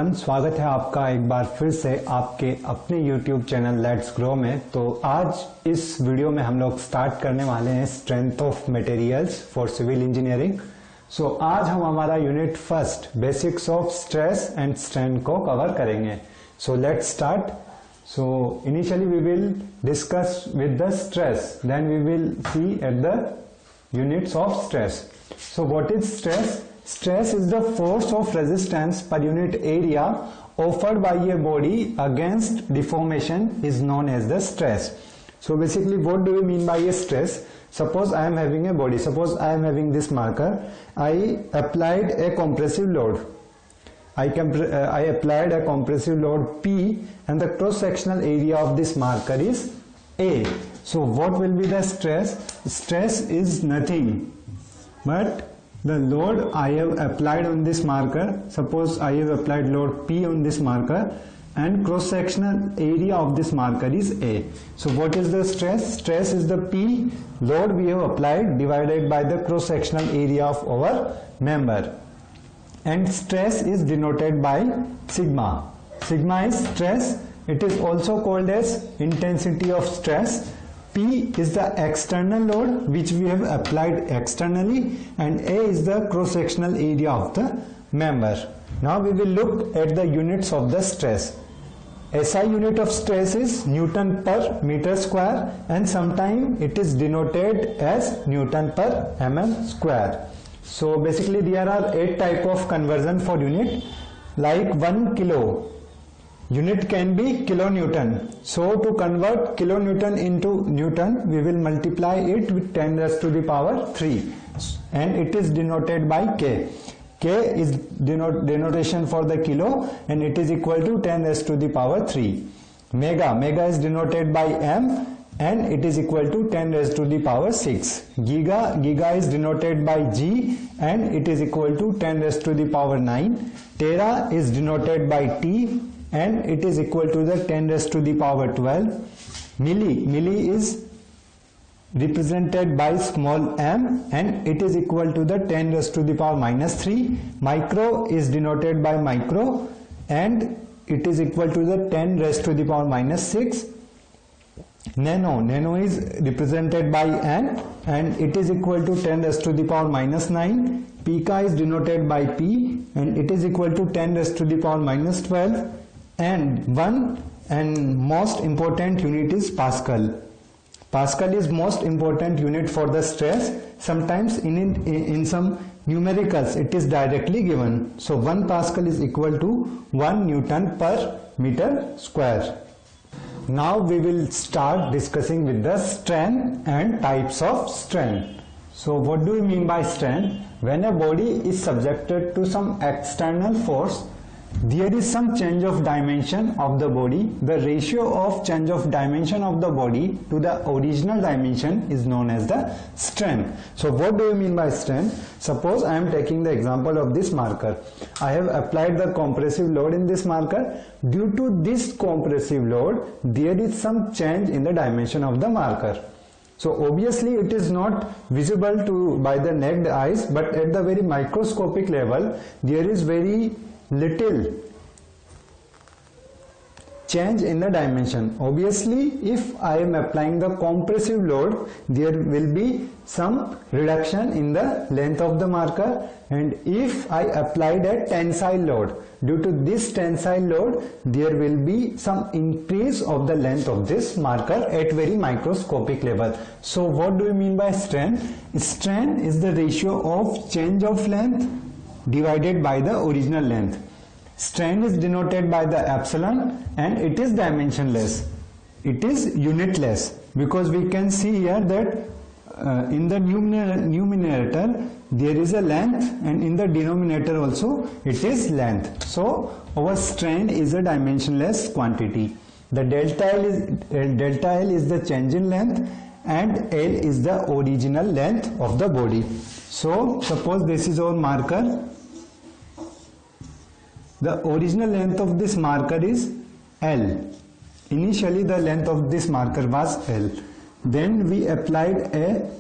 Everyone, स्वागत है आपका एक बार फिर से आपके अपने YouTube चैनल लेट्स ग्रो में। तो आज इस वीडियो में हम लोग स्टार्ट करने वाले हैं strength of materials for civil engineering. So आज हम हमारा unit first basics of stress and strain को कवर करेंगे। So let's start. So initially we will discuss with the stress, then we will see at the units of stress. So what is stress? Stress is the force of resistance per unit area offered by a body against deformation is known as the stress. So basically what do we mean by a stress? Suppose I am having a body, suppose I am having this marker, I applied a compressive load. I applied a compressive load P and the cross sectional area of this marker is A. So what will be the stress? Stress is nothing but the load I have applied on this marker. Suppose I have applied load P on this marker and cross sectional area of this marker is A. So what is the stress? Stress is the P load we have applied divided by the cross sectional area of our member, and stress is denoted by sigma. Sigma is stress. It is also called as intensity of stress. P is the external load which we have applied externally, and A is the cross sectional area of the member. Now we will look at the units of the stress. SI unit of stress is Newton per meter square, and sometimes it is denoted as Newton per mm square. So basically there are 8 type of conversion for unit. Like 1 kilo unit can be kilonewton. So to convert kilonewton into newton, we will multiply it with 10 raised to the power 3, and it is denoted by K. K is denotation for the kilo, and it is equal to 10 raised to the power 3. Mega is denoted by M, and it is equal to 10 raised to the power 6. Giga is denoted by G, and it is equal to 10 raised to the power 9. Tera is denoted by T, and it is equal to the 10 raised to the power 12. Milli is represented by small m, and it is equal to the 10 raised to the power minus 3. Micro is denoted by micro, and it is equal to the 10 raised to the power minus 6. Nano is represented by n, and it is equal to 10 raised to the power minus 9. Pica is denoted by p, and it is equal to 10 raised to the power minus 12. And one and most important unit is Pascal. Pascal is most important unit for the stress. Sometimes in some numericals it is directly given. So 1 Pascal is equal to 1 Newton per meter square. Now we will start discussing with the strain and types of strain. So what do we mean by strain? When a body is subjected to some external force, there is some change of dimension of the body. The ratio of change of dimension of the body to the original dimension is known as the strain. So what do you mean by strain? Suppose I am taking the example of this marker. I have applied the compressive load in this marker. Due to this compressive load, there is some change in the dimension of the marker. So obviously it is not visible by the naked eyes, but at the very microscopic level there is very little change in the dimension. Obviously if I am applying the compressive load, there will be some reduction in the length of the marker, and if I applied a tensile load, due to this tensile load there will be some increase of the length of this marker at very microscopic level. So what do you mean by strain? Strain is the ratio of change of length divided by the original length. Strain is denoted by the epsilon, and it is dimensionless. It is unitless, because we can see here that in the numerator there is a length, and in the denominator also it is length. So our strain is a dimensionless quantity. The delta L is the change in length, and L is the original length of the body. So suppose this is our marker. The original length of this marker is L. Initially the length of this marker was L. Then we applied a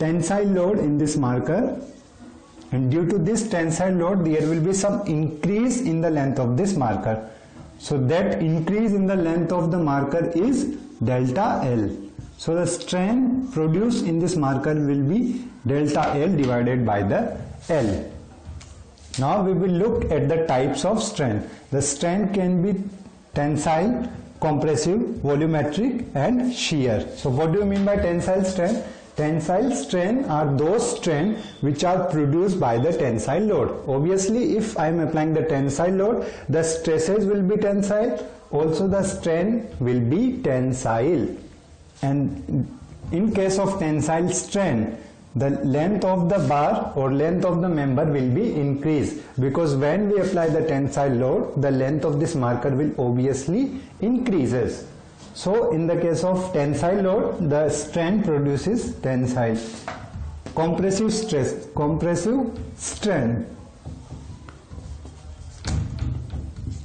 tensile load in this marker, and due to this tensile load there will be some increase in the length of this marker. So that increase in the length of the marker is delta L. So the strain produced in this marker will be delta L divided by the L. Now we will look at the types of strain. The strain can be tensile, compressive, volumetric and shear. So what do you mean by tensile strain? Tensile strain are those strain which are produced by the tensile load. Obviously, if I am applying the tensile load, the stresses will be tensile, also the strain will be tensile. And in case of tensile strain, the length of the bar or length of the member will be increased, because when we apply the tensile load, the length of this marker will obviously increases. So in the case of tensile load, the strain produces tensile. Compressive stress, compressive strain.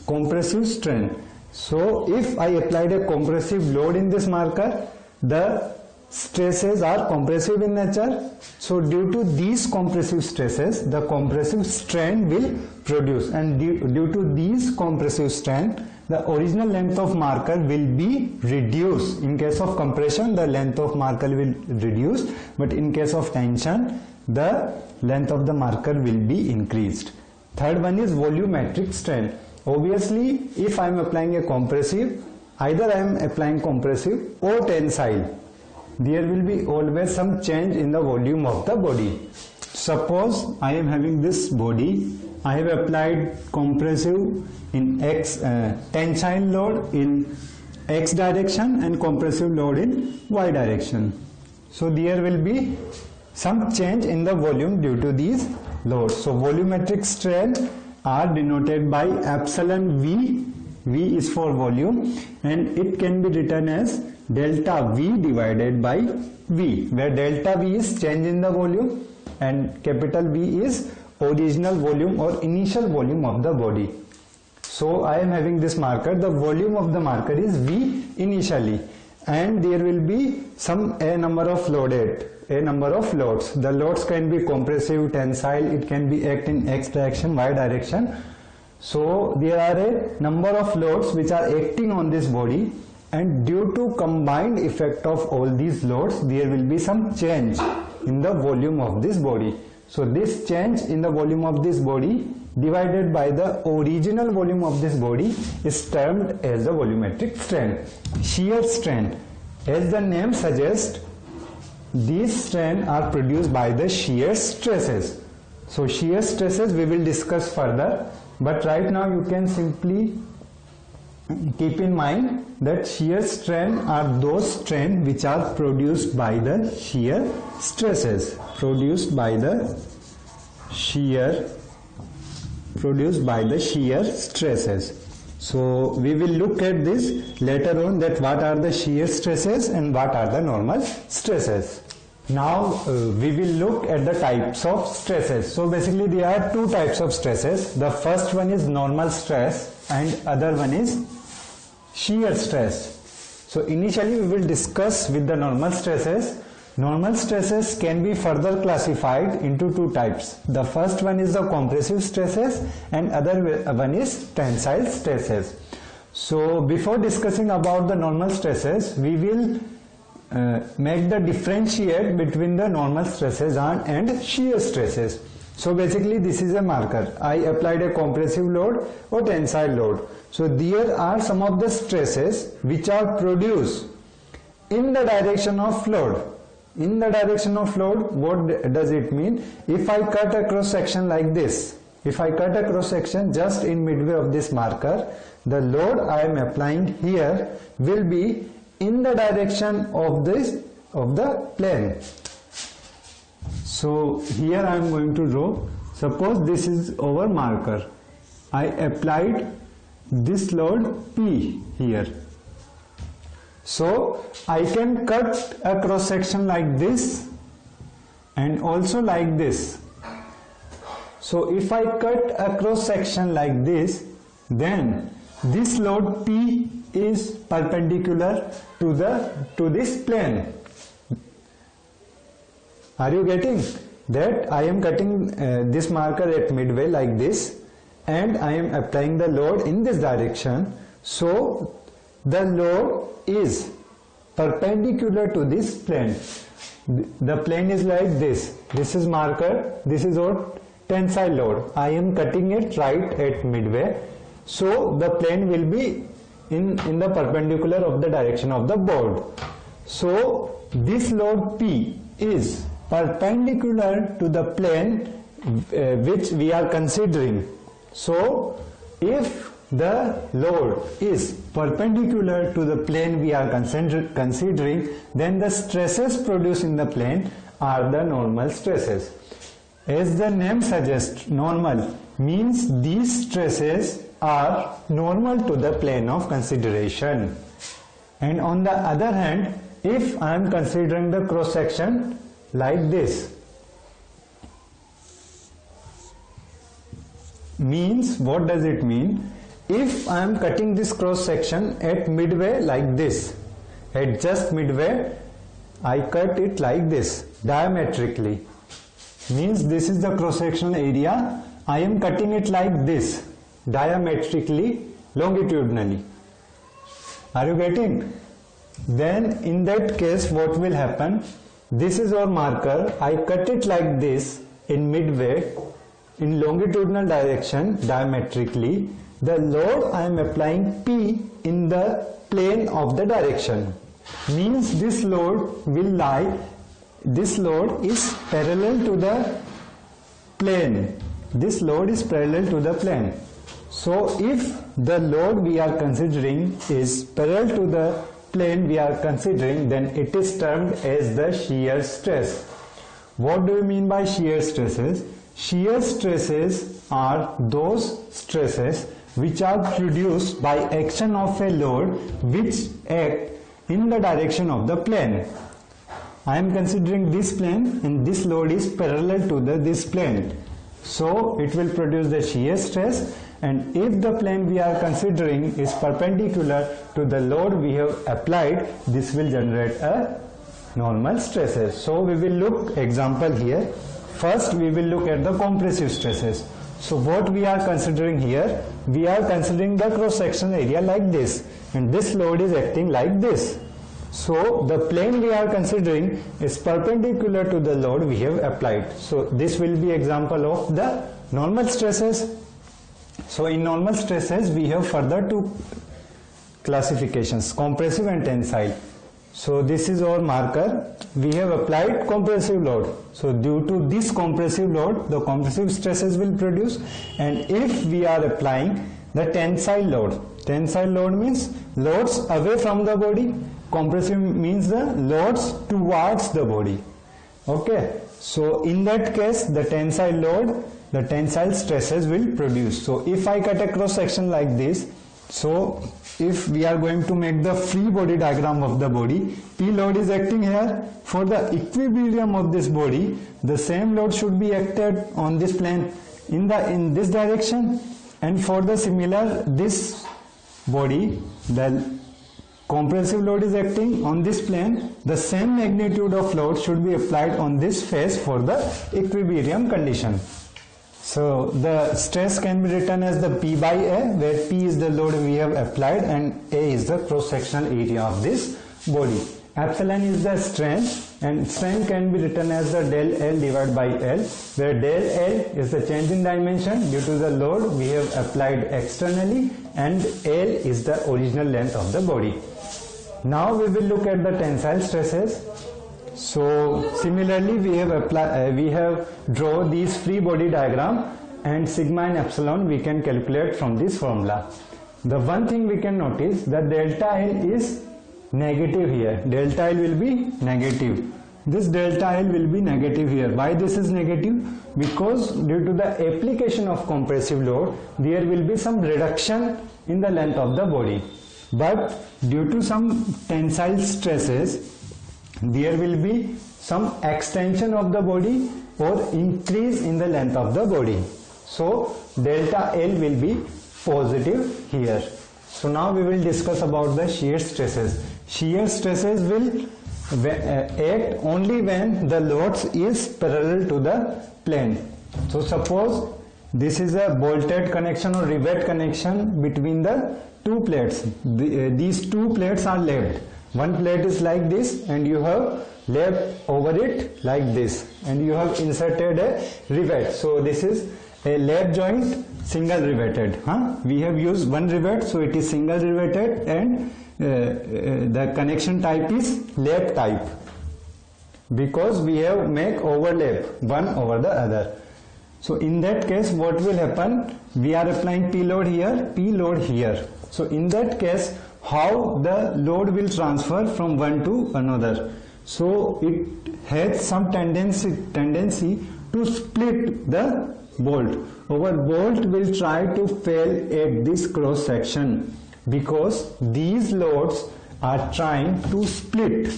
Compressive strain. So if I applied a compressive load in this marker, the stresses are compressive in nature. So due to these compressive stresses, the compressive strain will produce, and due to these compressive strain, the original length of marker will be reduced. In case of compression, the length of marker will reduce, but in case of tension, the length of the marker will be increased. Third one is volumetric strain. Obviously, if I am applying a compressive, either I am applying compressive or tensile, there will be always some change in the volume of the body. Suppose I am having this body, I have applied compressive in X, tensile load in X direction and compressive load in Y direction. So there will be some change in the volume due to these loads. So volumetric strain are denoted by epsilon V. V is for volume, and it can be written as delta V divided by V, where delta V is change in the volume and capital V is original volume or initial volume of the body. So I am having this marker, the volume of the marker is V initially, and there will be a number of loads. The loads can be compressive, tensile, it can be act in X direction, Y direction. So there are a number of loads which are acting on this body, and due to combined effect of all these loads, there will be some change in the volume of this body. So this change in the volume of this body divided by the original volume of this body is termed as the volumetric strain. Shear strain, as the name suggests, these strain are produced by the shear stresses. So shear stresses we will discuss further, but right now you can simply keep in mind that shear strain are those strain which are produced by the shear stresses, produced by the shear stresses. So we will look at this later on, that what are the shear stresses and what are the normal stresses. Now we will look at the types of stresses. So basically there are two types of stresses. The first one is normal stress and other one is shear stress. So initially we will discuss with the normal stresses. Normal stresses can be further classified into two types. The first one is the compressive stresses and other one is tensile stresses. So before discussing about the normal stresses, we will make the differentiate between the normal stresses and shear stresses. So basically this is a marker. I applied a compressive load or tensile load. So there are some of the stresses which are produced in the direction of load. In the direction of load, what does it mean? If I cut a cross section like this, if I cut a cross section just in midway of this marker, the load I am applying here will be in the direction of the plane. So here I am going to draw. Suppose this is our marker. I applied this load P here. So I can cut a cross section like this and also like this. So if I cut a cross section like this, then this load P is perpendicular to this plane. Are you getting? that I am cutting this marker at midway like this, and I am applying the load in this direction. So the load is perpendicular to this plane. The plane is like this. This is marker, this is what? Tensile load. I am cutting it right at midway. So the plane will be in the perpendicular of the direction of the board. So this load P is perpendicular to the plane which we are considering. So if the load is perpendicular to the plane we are considering, then the stresses produced in the plane are the normal stresses. As the name suggests, normal means these stresses are normal to the plane of consideration. And on the other hand, if I am considering the cross section like this, means what does it mean? If I am cutting this cross section at midway like this, at just midway, I cut it like this diametrically, means this is the cross sectional area. I am cutting it like this diametrically, longitudinally. Are you getting? Then in that case what will happen? This is our marker. I cut it like this in midway in longitudinal direction diametrically. The load I am applying P in the plane of the direction, means this load will lie, this load is parallel to the plane. This load is parallel to the plane. So if the load we are considering is parallel to the plane we are considering, then it is termed as the shear stress. What do you mean by shear stresses? Shear stresses are those stresses which are produced by action of a load which act in the direction of the plane. I am considering this plane and this load is parallel to this plane. So it will produce the shear stress, and if the plane we are considering is perpendicular to the load we have applied, this will generate a normal stresses. So we will look example here. First we will look at the compressive stresses. So what we are considering here, we are considering the cross section area like this, and this load is acting like this. So the plane we are considering is perpendicular to the load we have applied. So this will be example of the normal stresses. So in normal stresses we have further two classifications, compressive and tensile. So this is our marker. We have applied compressive load. So due to this compressive load, the compressive stresses will produce. And if we are applying the tensile load means loads away from the body. Compressive means the loads towards the body. Okay. So in that case, the tensile load, the tensile stresses will produce. So if I cut a cross section like this, so if we are going to make the free body diagram of the body, P load is acting here. For the equilibrium of this body, the same load should be acted on this plane in this direction, and for the similar this body, the compressive load is acting on this plane, the same magnitude of load should be applied on this face for the equilibrium condition. So the stress can be written as the P by A, where P is the load we have applied and A is the cross-sectional area of this body. Epsilon is the strain, and strain can be written as the del L divided by L, where del L is the change in dimension due to the load we have applied externally, and L is the original length of the body. Now we will look at the tensile stresses. So similarly we have draw these free body diagram, and sigma and epsilon we can calculate from this formula. The one thing we can notice that delta L is negative here. Delta L will be negative. This delta L will be negative here. Why this is negative? Because due to the application of compressive load, there will be some reduction in the length of the body. But due to some tensile stresses, there will be some extension of the body or increase in the length of the body. So delta L will be positive here. So now we will discuss about the shear stresses. Shear stresses will act only when the loads is parallel to the plane. So suppose this is a bolted connection or rivet connection between the two plates. These two plates are lapped. One plate is like this and you have lapped over it like this, and you have inserted a rivet. So this is a lap joint single riveted. We have used one rivet, so it is single riveted, and the connection type is lap type, because we have make overlap one over the other. So in that case what will happen, we are applying P load here, P load here. So in that case how the load will transfer from one to another. So it has some tendency to split the bolt. Our bolt will try to fail at this cross section because these loads are trying to split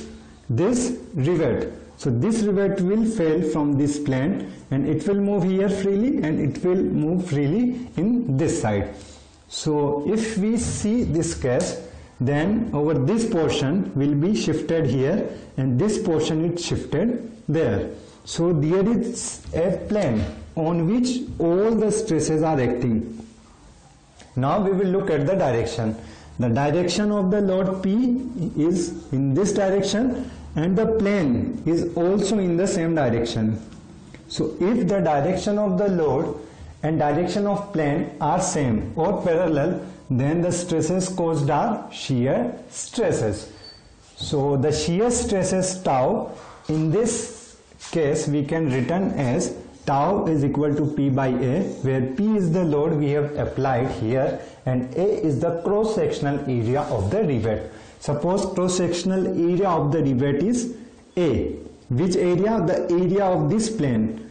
this rivet. So this rivet will fail from this plane and it will move here freely and it will move freely in this side. So if we see this case, then over this portion will be shifted here and this portion is shifted there. So there is a plane on which all the stresses are acting. Now we will look at the direction. The direction of the load P is in this direction and the plane is also in the same direction. So if the direction of the load and direction of plane are same or parallel, then the stresses caused are shear stresses. So the shear stresses tau, in this case we can written as tau is equal to P by A, where P is the load we have applied here and A is the cross sectional area of the rivet. Suppose cross sectional area of the rivet is A. Which area? The area of this plane.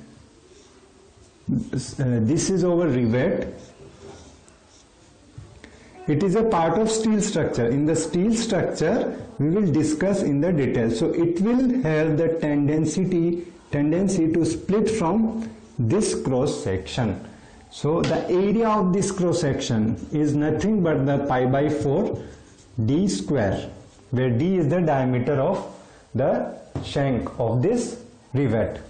This is our rivet. It is a part of steel structure. In the steel structure we will discuss in the detail. So it will have the tendency to split from this cross section. So the area of this cross section is nothing but the pi by 4 d square, where d is the diameter of the shank of this rivet.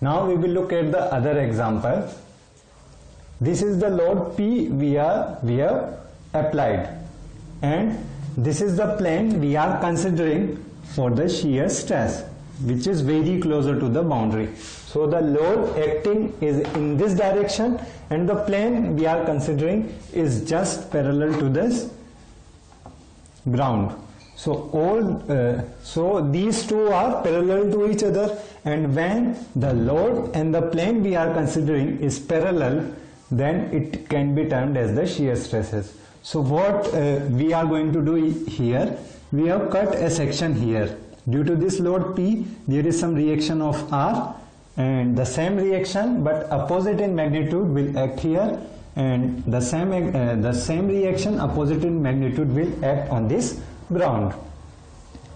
Now we will look at the other example. This is the load P we have applied, and this is the plane we are considering for the shear stress, which is very closer to the boundary. So the load acting is in this direction and the plane we are considering is just parallel to this ground. So these two are parallel to each other, and when the load and the plane we are considering is parallel, then it can be termed as the shear stresses. So what we are going to do here, we have cut a section here. Due to this load P, there is some reaction of R, and the same reaction but opposite in magnitude will act here, and the same reaction opposite in magnitude will act on this ground.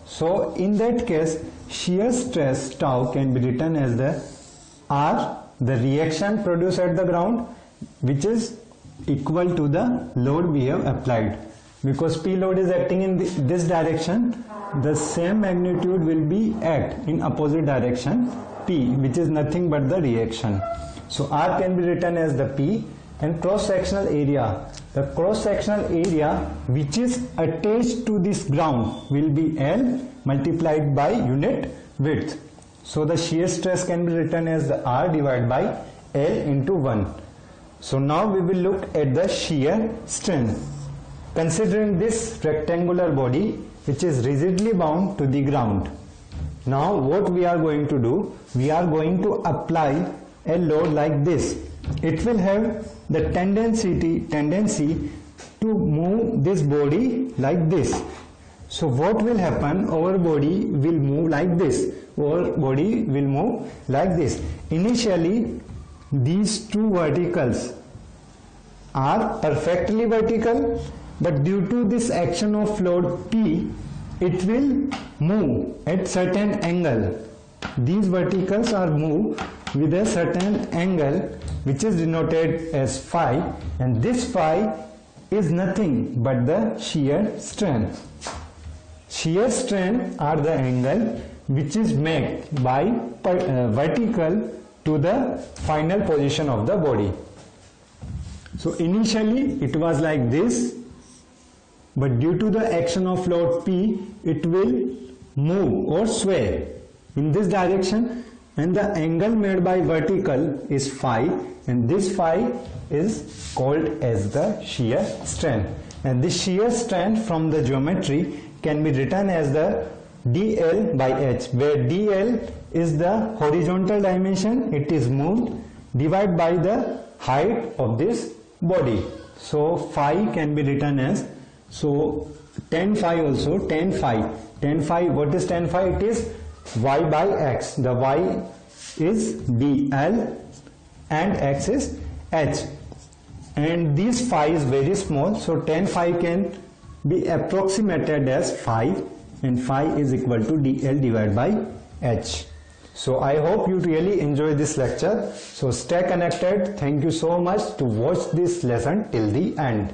So in that case shear stress tau can be written as the R, the reaction produced at the ground, which is equal to the load we have applied. Because P load is acting in this direction, the same magnitude will be act in opposite direction P, which is nothing but the reaction. So R can be written as the P, and cross sectional area, the cross sectional area which is attached to this ground will be L multiplied by unit width. So the shear stress can be written as the R divided by L into 1. So now we will look at the shear strength. Considering this rectangular body which is rigidly bound to the ground. Now what we are going to do, we are going to apply a load like this. It will have the tendency to move this body like this. So what will happen, our body will move like this, our body will move like this. Initially these two verticals are perfectly vertical, but due to this action of load P, it will move at certain angle. These verticals are moved with a certain angle which is denoted as phi, and this phi is nothing but the shear strength. shear strain are the angle which is made by vertical to the final position of the body. So initially it was like this, but due to the action of load P, it will move or sway in this direction, and the angle made by vertical is phi, and this phi is called as the shear strain. And this shear strain from the geometry can be written as the dl by h, where dl is the horizontal dimension, it is moved, divided by the height of this body. So phi can be written as, so tan phi also, tan phi, what is tan phi? It is y by x. The y is dl and x is h, and this phi is very small, so tan phi can be approximated as phi, and phi is equal to dl divided by h. So I hope you really enjoy this lecture. So stay connected. Thank you so much to watch this lesson till the end.